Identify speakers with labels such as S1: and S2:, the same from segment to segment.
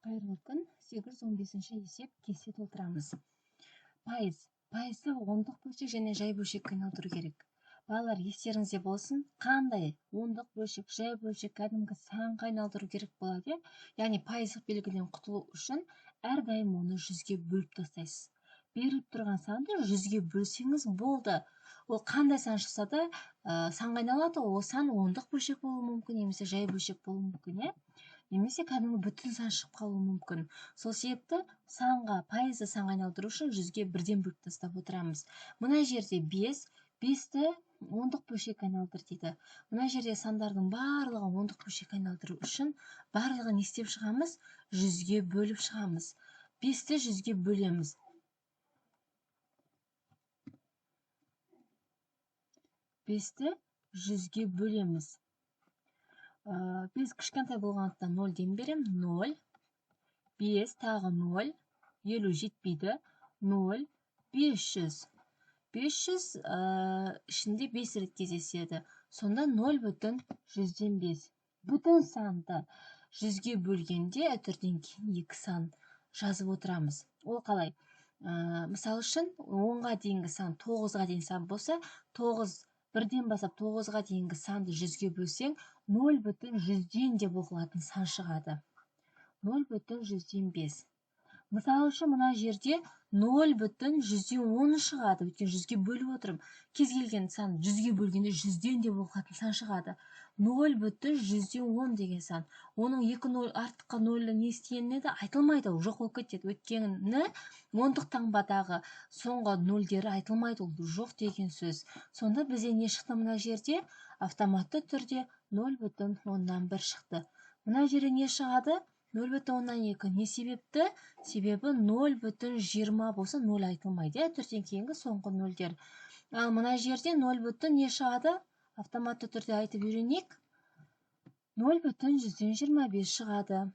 S1: Қайырлы күн. 815-ші есеп кесте толтырамыз. Пайызды ондық бөлшек және жай бөлшекке айналдыру керек. Балалар, естеріңізде болсын, қандай ондық бөлшек, жай бөлшек кәдімгі санға айналдыру керек болады. Яғни пайыздық белгіден құтылу үшін әрдайым оны 100-ге бөліп тастайсыз. Беріліп тұрған санды 100-ге бөлсеңіз болды. Ол қандай сан шықса да санға айналады. Ол сан ондық бөлшек болуы мүмкін, немесе жай бөлшек болуы мүмкін, немесе кәдімгі бүтін сан шығып қалуы мүмкін. Сол себепті пайызды санға айналдыру үшін 100-ге бірден бөліп тастап отырамыз. Мына жерде 5-ті ондық бөлшек айналдыр дейді. Мына жерде сандардың барлығын ондық бөлшек айналдыру үшін барлығын не істеп шығамыз? 100-ге бөліп шығамыз. 5-ті 100-ге бөлеміз. 5-ті 100-ге бөлеміз. 5 кішкентай болғандықтан 0-ден берем. 0, 5 тағы 0, 50 жетпейді. 0, 500. 500 ішінде 5 рет кездеседі. Сонда 0,100-ден 5. Бүтін санды 100-ге бөлгенде үтірден кейін 2 сан жазып отырамыз. Ол қалай? Мысал үшін 10-ға дейінгі сан 9-ға дейін сан болса, 1-ден басып 9-ға дейінгі санды 100-ге бөлсең, 0,100-ден деп оқылатын сан шығады. 0,100-ден 5. Мысал үшін мына жерде 0,100-ден 10 шығады. Өйткені 100-ге бөліп отырым. Кез келген сан 100-ге бөлгенде 100-ден деп оқылатын сан шығады. 0,100-ден 10 деген сан. Оның 2 артыққа 0-і не істегені еді? Айтылмайды, ол жоқ болып кетеді. Өйткені ондық таңбадағы соңғы 0-дері айтылмайды, ол жоқ деген сөз. Сонда бізде не шықты мына жерде? Автоматты түрде 0,1 шықты. Мына жерде не шығады? 0,2. Не себепті? Себебі 0,20 болса 0 айтылмайды. Түрден кейінгі соңғы 0-дер. Ал мына жерде 0,1 не шығады? Автоматты түрде айтып үйренейік. 0,100-ден 25 шығады.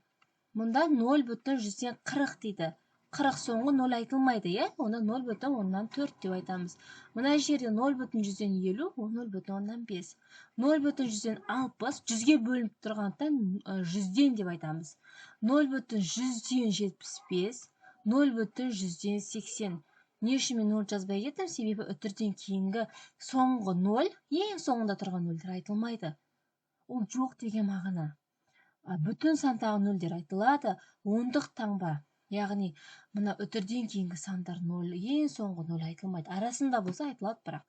S1: Мұнда 0,100-ден 40 дейді. 40 соңғы 0 айтылмайды, оны 0,4 деп айтамыз. Мына жерде 0,100-ден 50, 0,5. 0,100-ден 60, 100-ге бөлініп тұрғандықтан 100-ден деп айтамыз. 0,100-ден 75, 0,100-ден 80. Не үшін мен 0 жазбай кеттім? Себебі үтірден кейінгі соңғы 0, ең соңында тұрған 0-дер айтылмайды. Ол жоқ деген мағына. Бүтін сандағы 0-дер айтылады, ондық таңба. Яғни, мына үтірден кейінгі сандар 0, ең соңғы 0 айтылмайды. Арасында болса айтылады бірақ.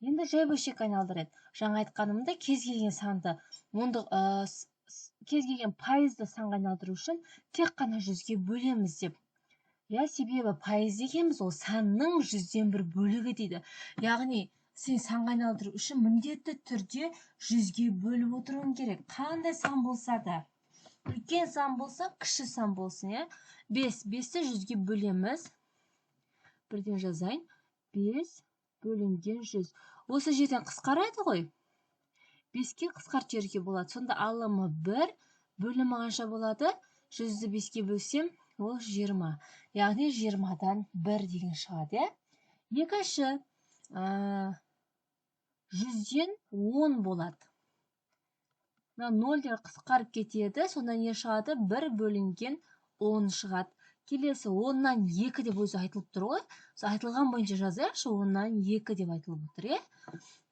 S1: Енді жай бөлшек айналдырады. Жаңа айтқанымда кез келген санды, кез келген пайызды санға айналдыру үшін тек қана 100-ге бөлеміз деп. Себебі пайыз дегеніміз ол санның 100-ден бір бөлігі дейді. Яғни, сен санға айналдыру үшін міндетті түрде 100-ге бөліп отыруың керек. Қандай сан болса да. Үлкен сан болса, кіші сан болсын, 5-ті 100-ге бөлеміз. Бірден жазайын. 5 бөлінген 100. Осы жерден қысқарады ғой. 5-ке қысқарт жерге болады. Сонда алымы 1, бөлімі қанша болады? 100-ді 5-ке бөлсем, ол 20. Яғни 20-дан 1 деген шығады. Екінші, 100-ден 10 болады. 0-дер қысқарып кетеді, сонда не шығады? 1 бөлінген 10 шығады. Келесі 10-нан 2 деп өзі айтылып тұр ғой. Айтылған бойынша жазайықшы, 10-нан 2 деп айтылып отыр.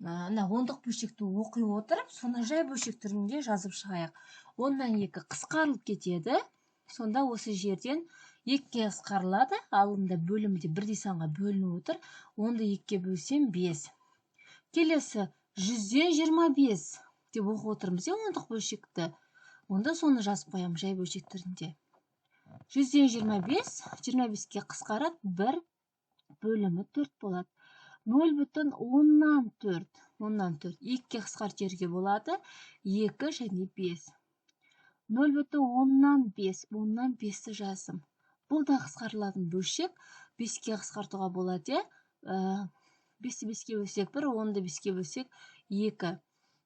S1: Ондық бөлшекті оқи отырып, соны жай бөлшек түрінде жазып шығайық. 10-нан 2 қысқарылып кетеді. Сонда осы жерден 2-ге қысқарылады. Алымда бөлімде бірдей санға бөлініп отыр. 10-ды 2-ге бөлсем 5. Келесі 100-ден 25 деп оқып отырмыз, ондық бөлшекті. Онда соны жазып қоямын жай бөлшек түрінде. 100-ден 25, 25-ке қысқарады, 1 бөлімі 4 болады. 0,10-нан 4, 2-ке қысқарт жерге болады, 2 және 5. 0,10-нан 5, 10-нан 5-ті жаздым. Бұл да қысқарылатын бөлшек, 5-ке қысқартуға болады. 5-ті 5-ке бөлсек 1, 10-ды 5-ке бөлсек 2.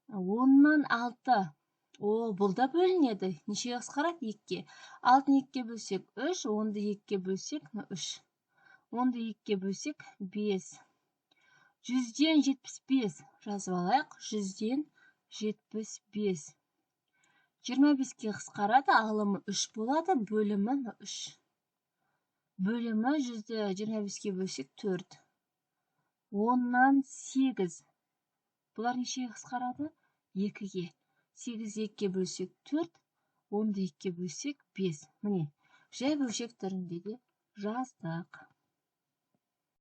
S1: 10-нан 6. Бұл да бөлінеді. Нешеге қысқарады? 2-ке. 6-ны 2-ке бөлсек 3, 10-ды 2-ке бөлсек 3. 10-ды 2-ке бөлсек 5. 100-ден 75 жазып алайық. 100-ден 75. 25-ке қысқарады, алымы 3 болады, бөлімі 3. Бөлімі 125-ке бөлсек 4. 10-нан 8. Бұлар нешеге қысқарады? 2-ге. 8-ді 2-ге бөлсек 4, 10-ды 2-ге бөлсек 5. Міне, жай бөлшек түрінде де жаздық.